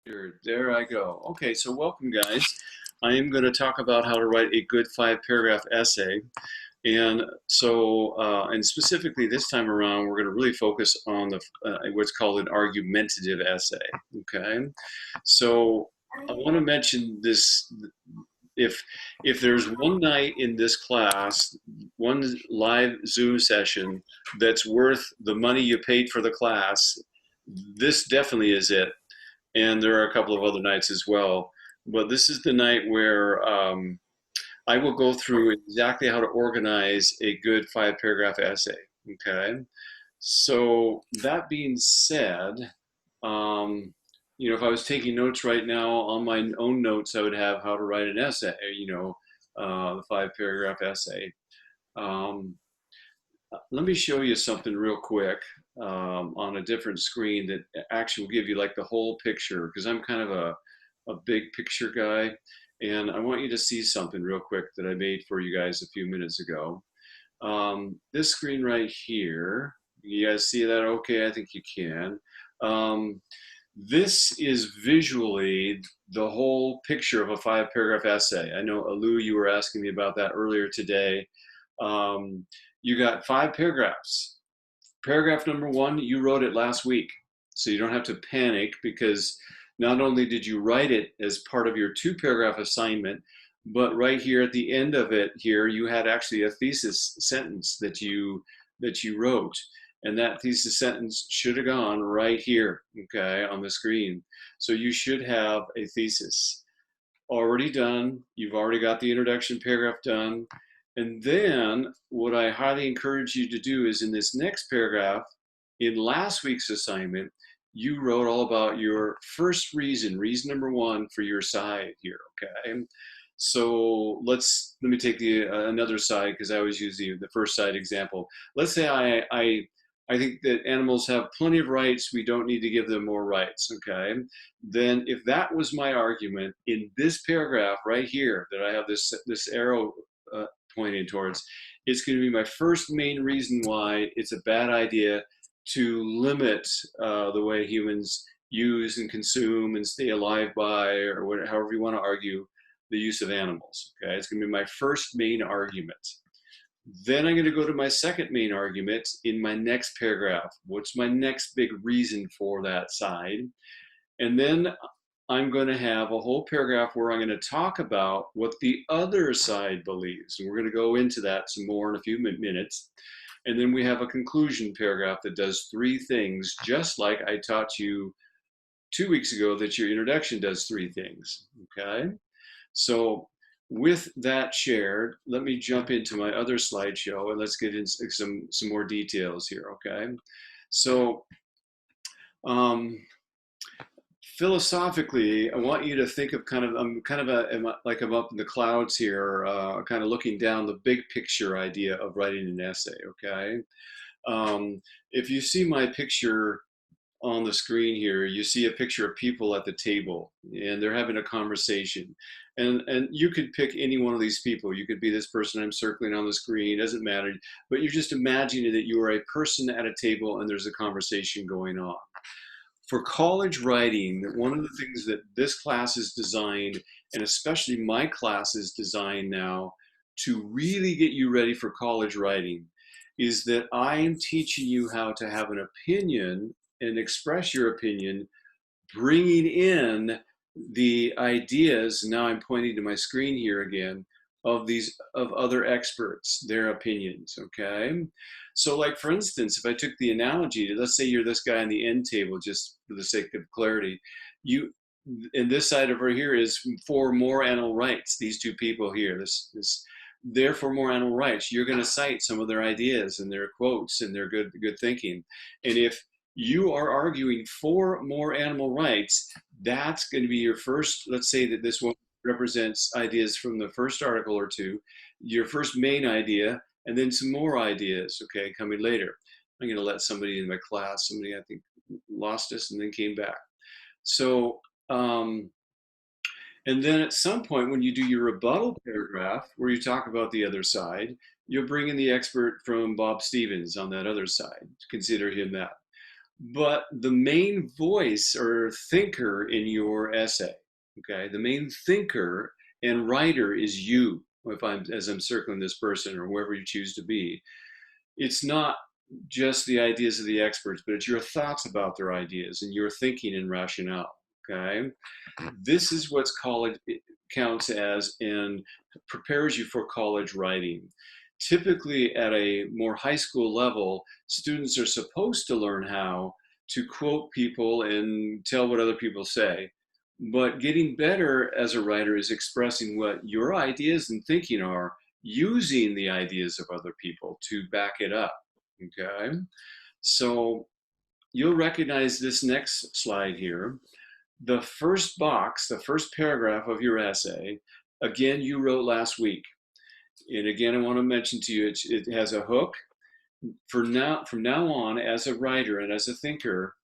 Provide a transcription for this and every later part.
There I go. Okay, so welcome, guys. I am going to talk about how to write a good five-paragraph essay. And specifically this time around, we're going to really focus on what's called an argumentative essay. Okay, so I want to mention this. If if there's one night in this class, one live Zoom session that's worth the money you paid for the class, this definitely is it. And there are a couple of other nights as well. But this is the night where I will go through exactly how to organize a good five-paragraph essay. Okay. So that being said, um, if I was taking notes right now on my own notes, I would have how to write an essay. The five-paragraph essay. Um, Let me show you something real quick on a different screen that actually will give you like the whole picture because I'm kind of a big picture guy. And I want you to see something real quick that I made for you guys a few minutes ago. This screen right here, you guys see that okay? I think you can. This is visually the whole picture of a five-paragraph essay. I know, Alu, you were asking me about that earlier today. Um, you got five paragraphs. Paragraph number one, you wrote it last week. So you don't have to panic because not only did you write it as part of your two-paragraph assignment, but right here at the end of it here, you had actually a thesis sentence that you wrote. And that thesis sentence should have gone right here, okay, on the screen. So you should have a thesis already done. You've already got the introduction paragraph done. And then what I highly encourage you to do is in this next paragraph, in last week's assignment, you wrote all about your first reason number one for your side here, okay? So let me take the another side because I always use the first side example. Let's say I think that animals have plenty of rights. We don't need to give them more rights, okay? Then if that was my argument in this paragraph right here that I have this arrow pointing towards, it's going to be my first main reason why it's a bad idea to limit the way humans use and consume and stay alive by, or whatever, however you want to argue, the use of animals. Okay, it's going to be my first main argument. Then I'm going to go to my second main argument in my next paragraph. What's my next big reason for that side? And then I'm going to have a whole paragraph where I'm going to talk about what the other side believes. And we're going to go into that some more in a few minutes. And then we have a conclusion paragraph that does three things, just like I taught you 2 weeks ago that your introduction does three things. Okay. So with that shared, let me jump into my other slideshow and let's get into some more details here. Okay. So philosophically, I want you to think of like I'm up in the clouds here, kind of looking down the big picture idea of writing an essay. Okay, if you see my picture on the screen here, you see a picture of people at the table, and they're having a conversation. And you could pick any one of these people. You could be this person I'm circling on the screen. It doesn't matter. But you're just imagining that you are a person at a table and there's a conversation going on. For college writing, one of the things that this class is designed, and especially my class is designed now to really get you ready for college writing, is that I am teaching you how to have an opinion and express your opinion, bringing in the ideas. Now I'm pointing to my screen here again of other experts, their opinions. Okay, so like for instance, if I took the analogy, let's say you're this guy on the end table, just for the sake of clarity, you and this side over here is for more animal rights. These two people here, this they're for more animal rights. You're going to cite some of their ideas and their quotes and their good thinking. And if you are arguing for more animal rights, that's going to be your first. Let's say that this one represents ideas from the first article or two, your first main idea, and then some more ideas, okay, coming later. I'm going to let somebody in my class, somebody I think lost us and then came back. So, and then at some point when you do your rebuttal paragraph where you talk about the other side, you'll bring in the expert from Bob Stevens on that other side. Consider him that. but the main voice or thinker in your essay, okay, the main thinker and writer is you. If I'm as I'm circling this person or whoever you choose to be, it's not just the ideas of the experts, but it's your thoughts about their ideas and your thinking and rationale. Okay, this is what's college counts as and prepares you for college writing. Typically, at a more high school level, students are supposed to learn how to quote people and tell what other people say. But getting better as a writer is expressing what your ideas and thinking are, using the ideas of other people to back it up. Okay, so you'll recognize this next slide here. The first box, the first paragraph of your essay, again, you wrote last week. And again, I want to mention to you, it has a hook. From now on, as a writer and as a thinker,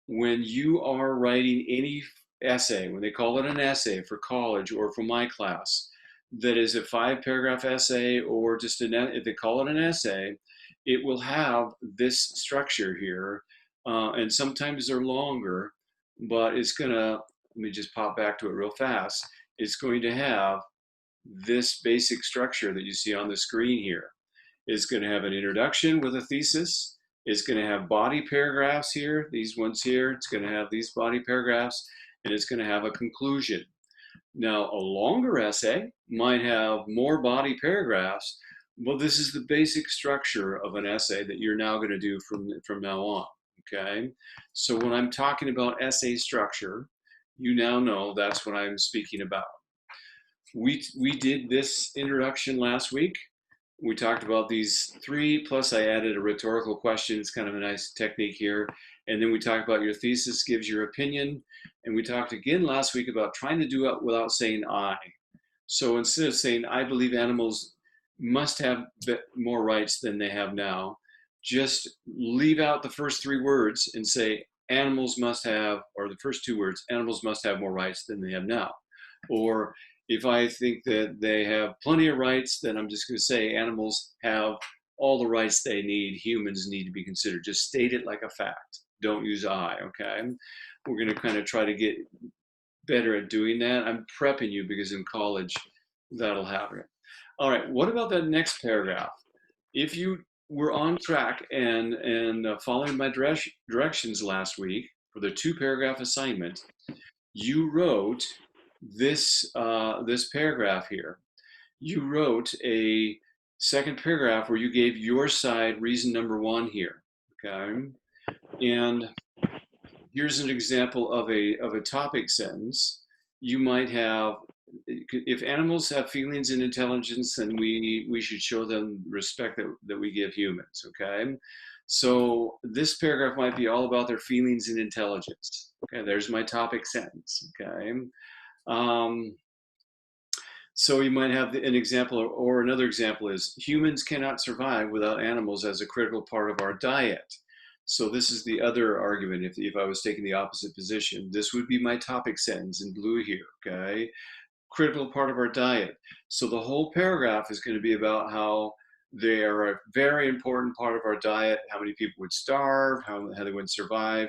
when you are writing any essay, when they call it an essay for college or for my class, that is a 5-paragraph essay or just if they call it an essay, it will have this structure here. And sometimes they're longer, but it's gonna, let me just pop back to it real fast. It's going to have this basic structure that you see on the screen here. It's going to have an introduction with a thesis. It's going to have body paragraphs here, these ones here. It's going to have these body paragraphs, and it's going to have a conclusion. Now, a longer essay might have more body paragraphs. Well, this is the basic structure of an essay that you're now going to do from now on. Okay, so when I'm talking about essay structure, you now know that's what I'm speaking about. We did this introduction last week. We talked about these 3, plus I added a rhetorical question. It's kind of a nice technique here. And then we talked about your thesis gives your opinion. And we talked again last week about trying to do it without saying I. So instead of saying, I believe animals must have more rights than they have now, just leave out the first 3 words and say, animals must have, or the first 2 words, animals must have more rights than they have now. Or if I think that they have plenty of rights, then I'm just going to say animals have all the rights they need. Humans need to be considered. Just state it like a fact. Don't use I, okay? We're going to kind of try to get better at doing that. I'm prepping you because in college, that'll happen. All right, what about that next paragraph? If you were on track and following my directions last week for the 2-paragraph assignment, you wrote this paragraph here. You wrote a second paragraph where you gave your side reason number 1 here. Okay, and here's an example of a topic sentence. You might have, if animals have feelings and intelligence, then we should show them respect that we give humans. Okay, so this paragraph might be all about their feelings and intelligence. Okay, there's my topic sentence. Okay. So you might have an example, or another example is humans cannot survive without animals as a critical part of our diet. So this is the other argument. If I was taking the opposite position, this would be my topic sentence in blue here, okay? Critical part of our diet. So the whole paragraph is going to be about how they are a very important part of our diet, how many people would starve, how they would survive,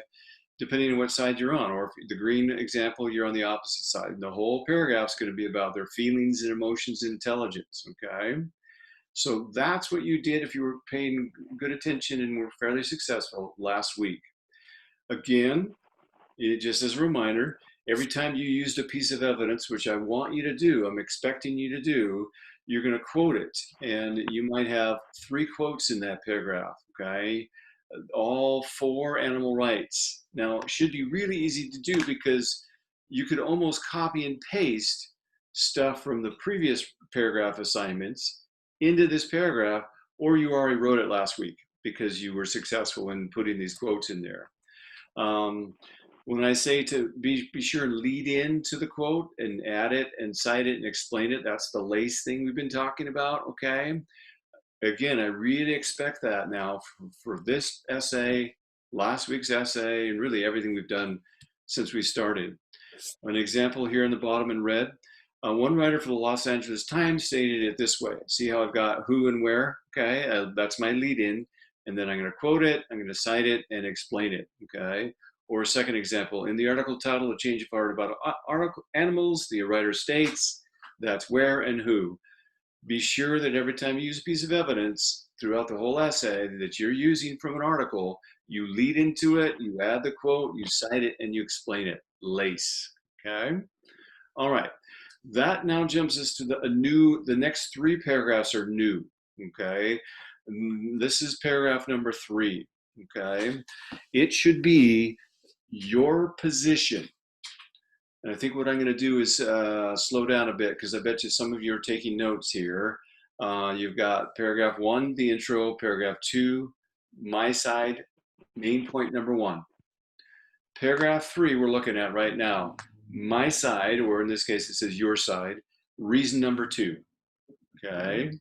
depending on what side you're on. Or if the green example, you're on the opposite side. The whole paragraph is going to be about their feelings and emotions and intelligence, okay? So that's what you did if you were paying good attention and were fairly successful last week. Again, just as a reminder, every time you used a piece of evidence, which I want you to do, I'm expecting you to do, you're going to quote it. And you might have 3 quotes in that paragraph, okay? All 4 animal rights. Now, it should be really easy to do because you could almost copy and paste stuff from the previous paragraph assignments into this paragraph, or you already wrote it last week because you were successful in putting these quotes in there. When I say to be sure and lead into the quote and add it and cite it and explain it, that's the LACE thing we've been talking about, okay? Again, I really expect that now for this essay, last week's essay, and really everything we've done since we started. An example here in the bottom in red, one writer for the Los Angeles Times stated it this way. See how I've got who and where? Okay, that's my lead in. and then I'm going to quote it, I'm going to cite it, and explain it, okay? Or a second example, in the article title, A Change of Heart About Article Animals, the writer states, that's where and who. Be sure that every time you use a piece of evidence throughout the whole essay that you're using from an article, you lead into it, you add the quote, you cite it, and you explain it. Lace, okay? All right, that now jumps us to the next 3 paragraphs are new, okay? This is paragraph number 3, okay? It should be your position. And I think what I'm going to do is slow down a bit, because I bet you some of you are taking notes here. You've got paragraph 1, the intro, paragraph 2, my side, main point number 1. Paragraph 3 we're looking at right now, my side, or in this case it says your side, reason number 2. Okay,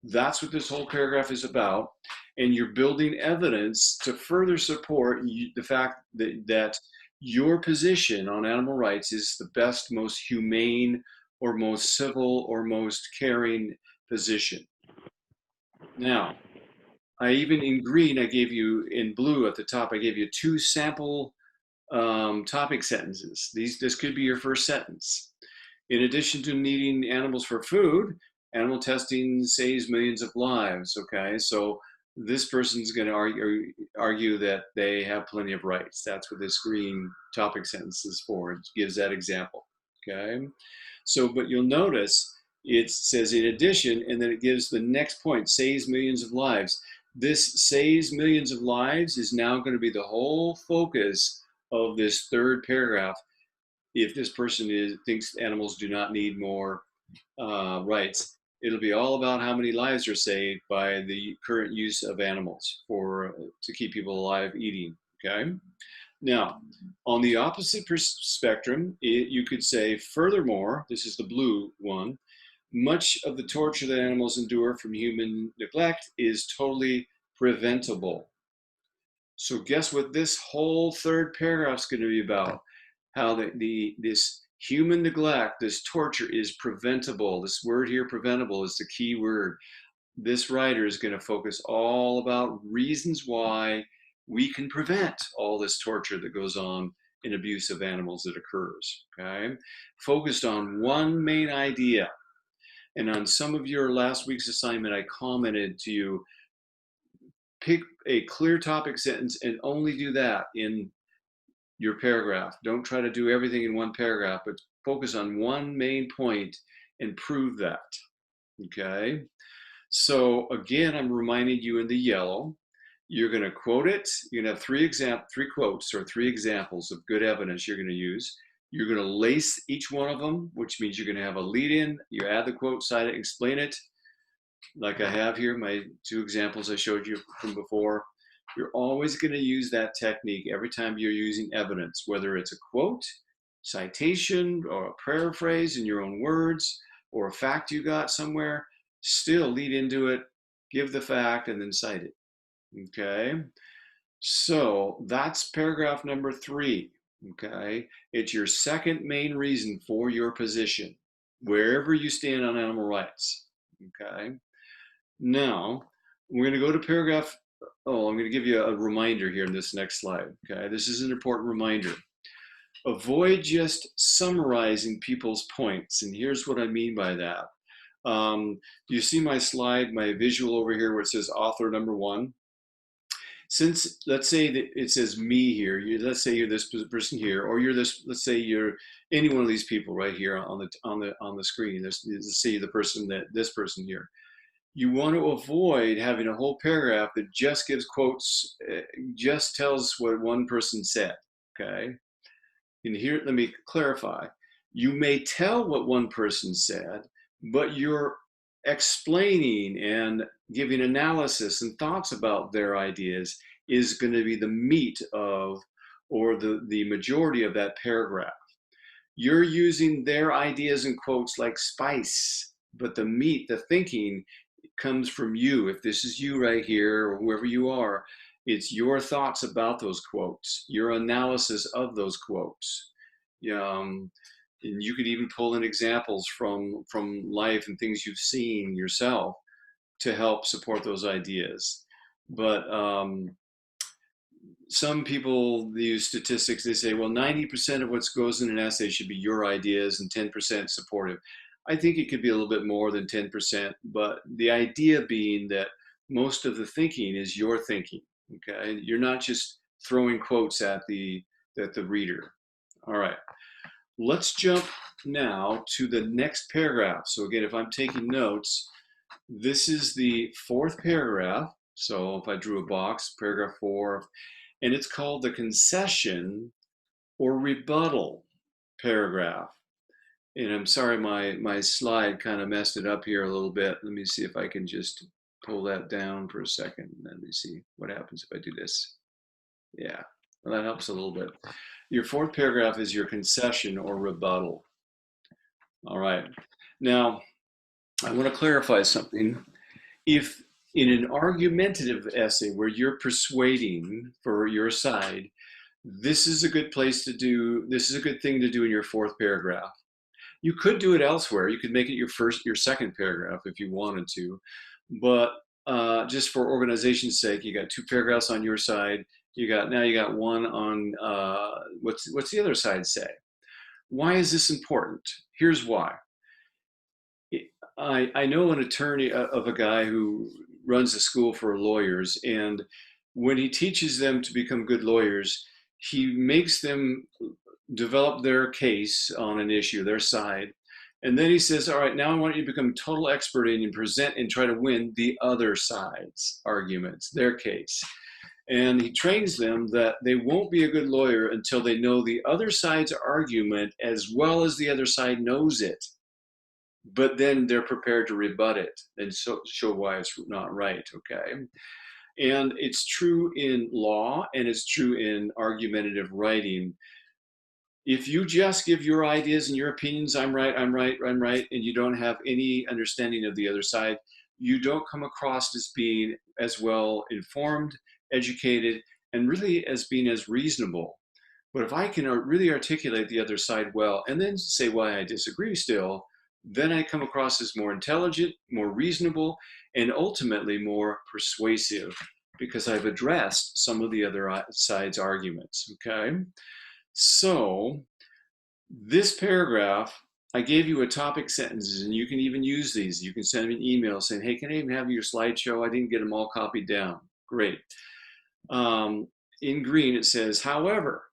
that's what this whole paragraph is about, and you're building evidence to further support the fact that your position on animal rights is the best, most humane, or most civil, or most caring position. Now, I even in green, I gave you, in blue at the top, I gave you 2 sample topic sentences. This could be your first sentence. In addition to needing animals for food, animal testing saves millions of lives. Okay, so this person's going to argue that they have plenty of rights. That's what this green topic sentence is for. It gives that example. Okay, so but you'll notice it says in addition, and then it gives the next point, saves millions of lives. This saves millions of lives is now going to be the whole focus of this 3rd paragraph. If this person thinks animals do not need more rights, it'll be all about how many lives are saved by the current use of animals to keep people alive eating. Okay. Now, on the opposite spectrum, you could say, furthermore, this is the blue one, much of the torture that animals endure from human neglect is totally preventable. So guess what this whole 3rd paragraph is going to be about? How this human neglect, this torture is preventable. This word here, preventable, is the key word. This writer is going to focus all about reasons why we can prevent all this torture that goes on in abuse of animals that occurs, okay? Focused on one main idea. And on some of your last week's assignment, I commented to you, pick a clear topic sentence and only do that in your paragraph. Don't try to do everything in one paragraph, but focus on one main point and prove that. Okay. So again, I'm reminding you in the yellow, you're going to quote it. You're going to have 3 quotes or 3 examples of good evidence you're going to use. You're going to lace each one of them, which means you're going to have a lead in. You add the quote, cite it, explain it. Like I have here, my 2 examples I showed you from before. You're always going to use that technique every time you're using evidence, whether it's a quote, citation, or a paraphrase in your own words, or a fact you got somewhere. Still lead into it, give the fact, and then cite it. Okay, so that's paragraph number 3. Okay, it's your 2nd main reason for your position, wherever you stand on animal rights. Okay, now we're going to go to paragraph. Oh, I'm going to give you a reminder here in this next slide. Okay, this is an important reminder. Avoid just summarizing people's points, and here's what I mean by that. Do you see my slide, my visual over here where it says author number 1? Since let's say that it says me here, let's say you're this person here, or you're this. Let's say you're any one of these people right here on the screen. Let's say this person here. You want to avoid having a whole paragraph that just gives quotes, just tells what one person said. Okay, and here let me clarify. You may tell what one person said, but you're explaining and giving analysis and thoughts about their ideas is going to be the meat of, or the majority of that paragraph. You're using their ideas and quotes like spice, but the meat, the thinking, comes from you. If this is you right here, or whoever you are, it's your thoughts about those quotes, your analysis of those quotes. And you could even pull in examples from life and things you've seen yourself to help support those ideas. But some people use statistics. They say, well, 90% of what goes in an essay should be your ideas and 10% supportive. I think it could be a little bit more than 10%, but the idea being that most of the thinking is your thinking. Okay, you're not just throwing quotes at the reader. All right, let's jump now to the next paragraph. So again, if I'm taking notes, this is the fourth paragraph. So if I drew a box, paragraph 4, and it's called the concession or rebuttal paragraph. And I'm sorry, my slide kind of messed it up here a little bit. Let me see if I can just pull that down for a second. Let me see what happens if I do this. Yeah, well, that helps a little bit. Your fourth paragraph is your concession or rebuttal. All right. Now, I want to clarify something. If in an argumentative essay where you're persuading for your side, this is a good place to do, this is a good thing to do in your fourth paragraph. You could do it elsewhere. You could make it your second paragraph if you wanted to, but just for organization's sake, you got 2 paragraphs on your side. You got one on what's the other side say? Why is this important? Here's why. I know an attorney of a guy who runs a school for lawyers, and when he teaches them to become good lawyers, he makes them develop their case on an issue, their side, and then he says, all right, now I want you to become a total expert in and present and try to win the other side's arguments, their case. And he trains them that they won't be a good lawyer until they know the other side's argument as well as the other side knows it. But then they're prepared to rebut it and show why it's not right, okay? And it's true in law and it's true in argumentative writing. If you just give your ideas and your opinions, I'm right, I'm right, I'm right, and you don't have any understanding of the other side, you don't come across as being as well informed, educated, and really as being as reasonable. But if I can really articulate the other side well and then say why I disagree still, then I come across as more intelligent, more reasonable, and ultimately more persuasive because I've addressed some of the other side's arguments, okay? So this paragraph, I gave you a topic sentences, and you can even use these. You can send me an email saying, hey, can I even have your slideshow? I didn't get them all copied down. Great. In green, it says, however,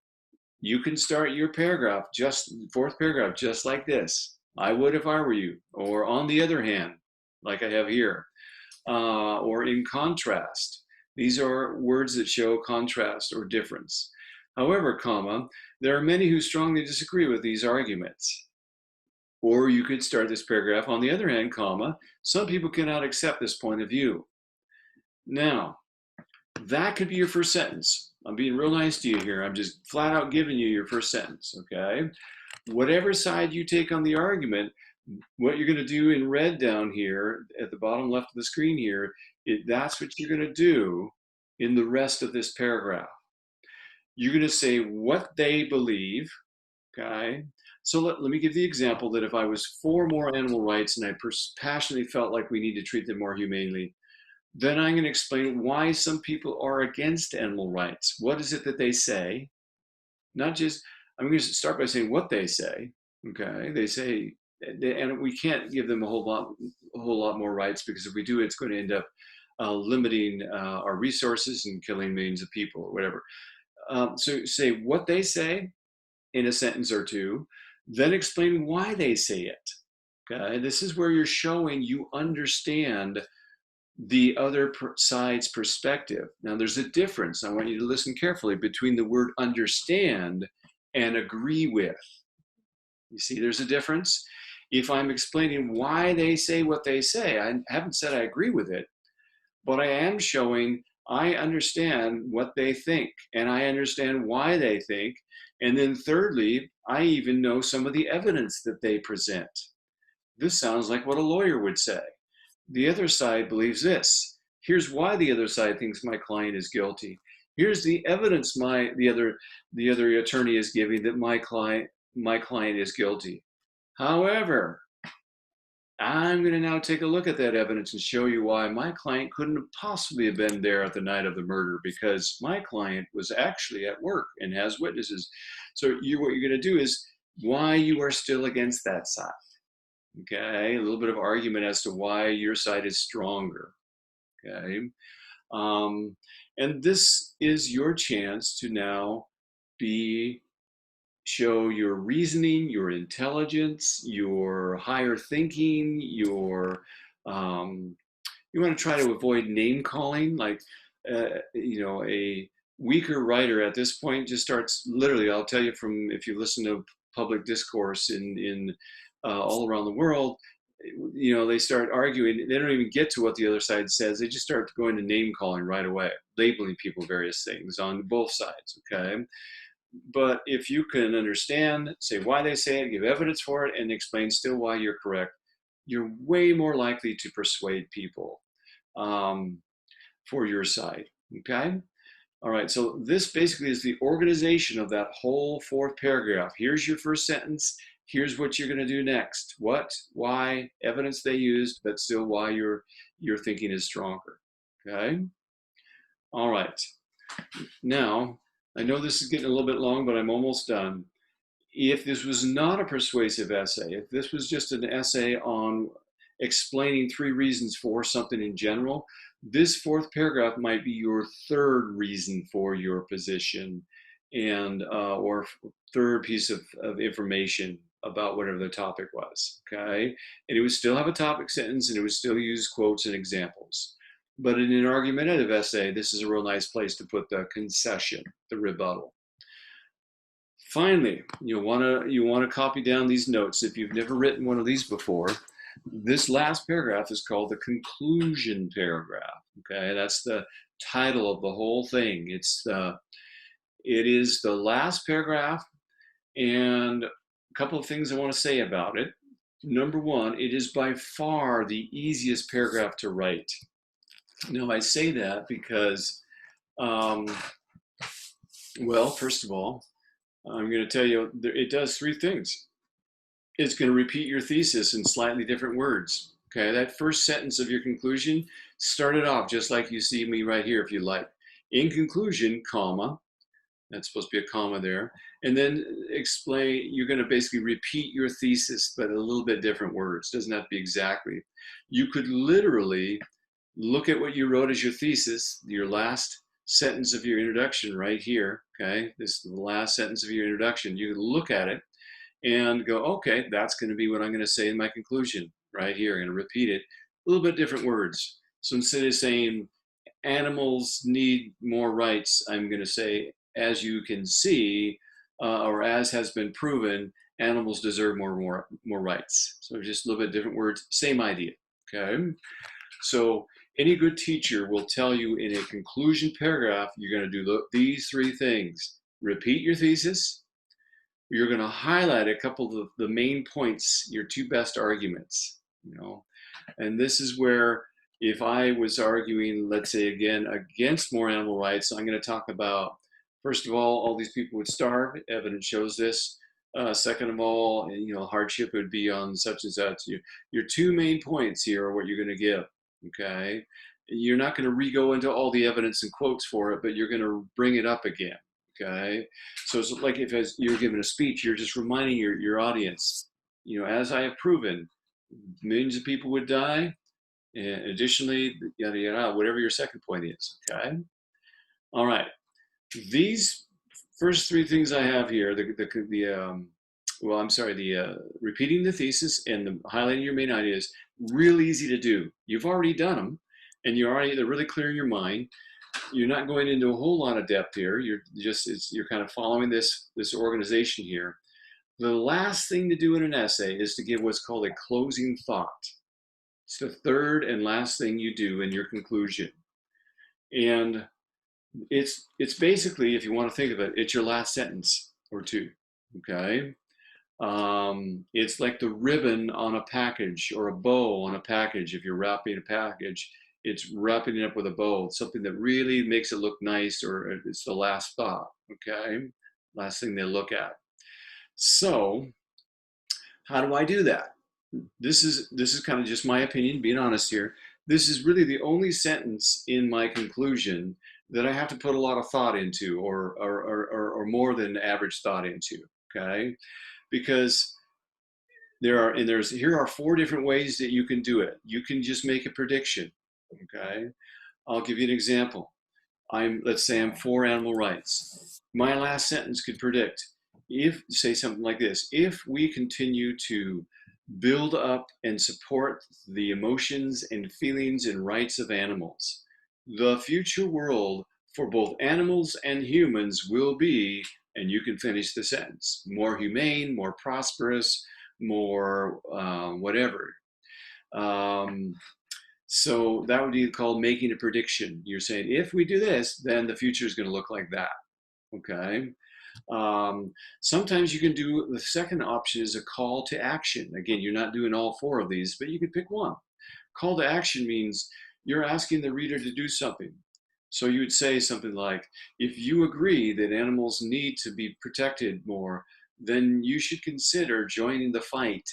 you can start your paragraph, just fourth paragraph, just like this. I would if I were you. Or on the other hand, like I have here. Or in contrast. These are words that show contrast or difference. However, comma, there are many who strongly disagree with these arguments. Or you could start this paragraph, on the other hand, comma, some people cannot accept this point of view. Now, that could be your first sentence. I'm being real nice to you here. I'm just flat out giving you your first sentence, okay? Whatever side you take on the argument, what you're going to do in red down here at the bottom left of the screen here, that's what you're going to do in the rest of this paragraph. You're going to say what they believe, okay? So let me give the example that if I was for more animal rights and I passionately felt like we need to treat them more humanely, then I'm going to explain why some people are against animal rights. What is it that they say? Not just, I'm going to start by saying what they say, okay? They say, and we can't give them a whole lot more rights because if we do, it's going to end up limiting our resources and killing millions of people or whatever. So say what they say in a sentence or two, then explain why they say it. Okay, this is where you're showing you understand the other side's perspective. Now there's a difference, I want you to listen carefully, between the word understand and agree with. You see there's a difference? If I'm explaining why they say what they say, I haven't said I agree with it, but I am showing I understand what they think and I understand why they think. And then thirdly, I even know some of the evidence that they present. This sounds like what a lawyer would say. The other side believes this. Here's why the other side thinks my client is guilty. Here's the evidence the other attorney is giving that my client is guilty. However, I'm going to now take a look at that evidence and show you why my client couldn't have possibly have been there at the night of the murder, because my client was actually at work and has witnesses. So what you're going to do is why you are still against that side. Okay, a little bit of argument as to why your side is stronger. Okay, um, and this is your chance to now be show your reasoning, your intelligence, your higher thinking, your you want to try to avoid name calling. Like a weaker writer at this point just starts literally. I'll tell you, from if you listen to public discourse in all around the world, they start arguing. They don't even get to what the other side says. They just start going to name calling right away, labeling people various things on both sides. Okay. But if you can understand, say why they say it, give evidence for it, and explain still why you're correct, you're way more likely to persuade people um, for your side. Okay? All right, so this basically is the organization of that whole fourth paragraph. Here's your first sentence. Here's what you're going to do next. What, why, evidence they used, but still why your thinking is stronger. Okay? All right. Now, I know this is getting a little bit long, but I'm almost done. If this was not a persuasive essay, if this was just an essay on explaining 3 reasons for something in general, this fourth paragraph might be your third reason for your position, and or third piece of information about whatever the topic was. Okay, and it would still have a topic sentence, and it would still use quotes and examples. But in an argumentative essay, this is a real nice place to put the concession, the rebuttal. Finally, you want to copy down these notes. If you've never written one of these before, this last paragraph is called the conclusion paragraph. Okay, that's the title of the whole thing. It is the last paragraph, and a couple of things I want to say about it. Number one, it is by far the easiest paragraph to write. Now, I say that because, well, first of all, I'm going to tell you it does 3 things. It's going to repeat your thesis in slightly different words. Okay, that first sentence of your conclusion started off just like you see me right here, if you like. In conclusion, comma, that's supposed to be a comma there, and then explain. You're going to basically repeat your thesis, but a little bit different words. Doesn't have to be exactly. You could literally look at what you wrote as your thesis, your last sentence of your introduction right here. Okay, this is the last sentence of your introduction. You can look at it and go, okay, that's going to be what I'm going to say in my conclusion right here. I'm going to repeat it, a little bit different words. So instead of saying animals need more rights, I'm going to say, as you can see, or as has been proven, animals deserve more rights. So just a little bit different words, same idea. Okay, so any good teacher will tell you in a conclusion paragraph, you're going to do these 3 things. Repeat your thesis. You're going to highlight a couple of the main points, your 2 best arguments. And this is where, if I was arguing, let's say again, against more animal rights, I'm going to talk about, first of all these people would starve. Evidence shows this. Second of all, hardship would be on such and such. Your 2 main points here are what you're going to give. Okay, you're not going to re-go into all the evidence and quotes for it, but you're going to bring it up again. Okay, so it's like if as you're giving a speech, you're just reminding your audience, as I have proven, millions of people would die, and additionally, yada yada, whatever your second point is. Okay, all right. These first 3 things I have here, repeating the thesis and the highlighting your main ideas, real easy to do. You've already done them, and they're really clear in your mind. You're not going into a whole lot of depth here. You're kind of following this organization here. The last thing to do in an essay is to give what's called a closing thought. It's the third and last thing you do in your conclusion, and it's basically, if you want to think of it, it's your last sentence or 2. Okay. It's like the ribbon on a package or a bow on a package. If you're wrapping a package, it's wrapping it up with a bow, something that really makes it look nice, or it's the last thought. Okay, last thing they look at. So how do I do that? this is kind of just my opinion, being honest here. This is really the only sentence in my conclusion that I have to put a lot of thought into, or more than average thought into. Okay, because here are 4 different ways that you can do it. You can just make a prediction. Okay, I'll give you an example. Let's say I'm for animal rights. My last sentence could predict, if say something like this: if we continue to build up and support the emotions and feelings and rights of animals, the future world for both animals and humans will be, and you can finish the sentence, more humane, more prosperous, more whatever. Um, so that would be called making a prediction. You're saying, if we do this, then the future is going to look like that. Okay. Sometimes you can do the second option is a call to action. Again, you're not doing all 4 of these, but you could pick one. Call to action means you're asking the reader to do something. So you would say something like, if you agree that animals need to be protected more, then you should consider joining the fight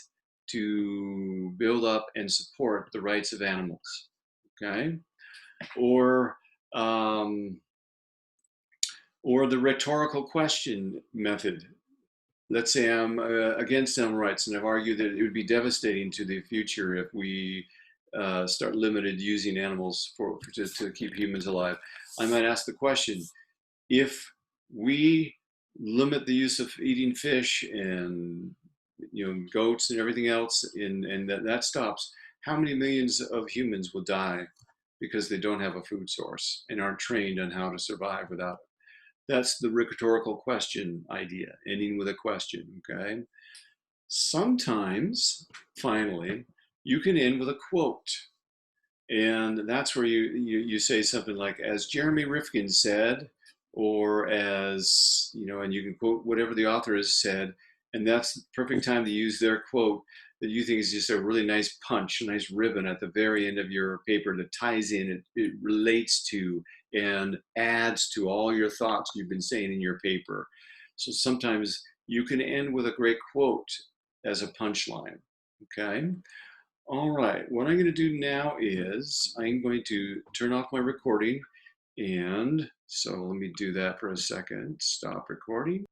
to build up and support the rights of animals. Okay? Or um, or the rhetorical question method. Let's say I'm against animal rights, and I've argued that it would be devastating to the future if we start limited using animals to keep humans alive. I might ask the question: if we limit the use of eating fish and goats and everything else, and that stops, how many millions of humans will die because they don't have a food source and aren't trained on how to survive without it? That's the rhetorical question idea, ending with a question, okay? Sometimes, finally, you can end with a quote. And that's where you say something like, as Jeremy Rifkin said, or and you can quote whatever the author has said, and that's the perfect time to use their quote that you think is just a really nice punch, a nice ribbon at the very end of your paper that ties in, it relates to and adds to all your thoughts you've been saying in your paper. So sometimes you can end with a great quote as a punchline, okay? All right, what I'm going to do now is I'm going to turn off my recording. And so let me do that for a second. Stop recording.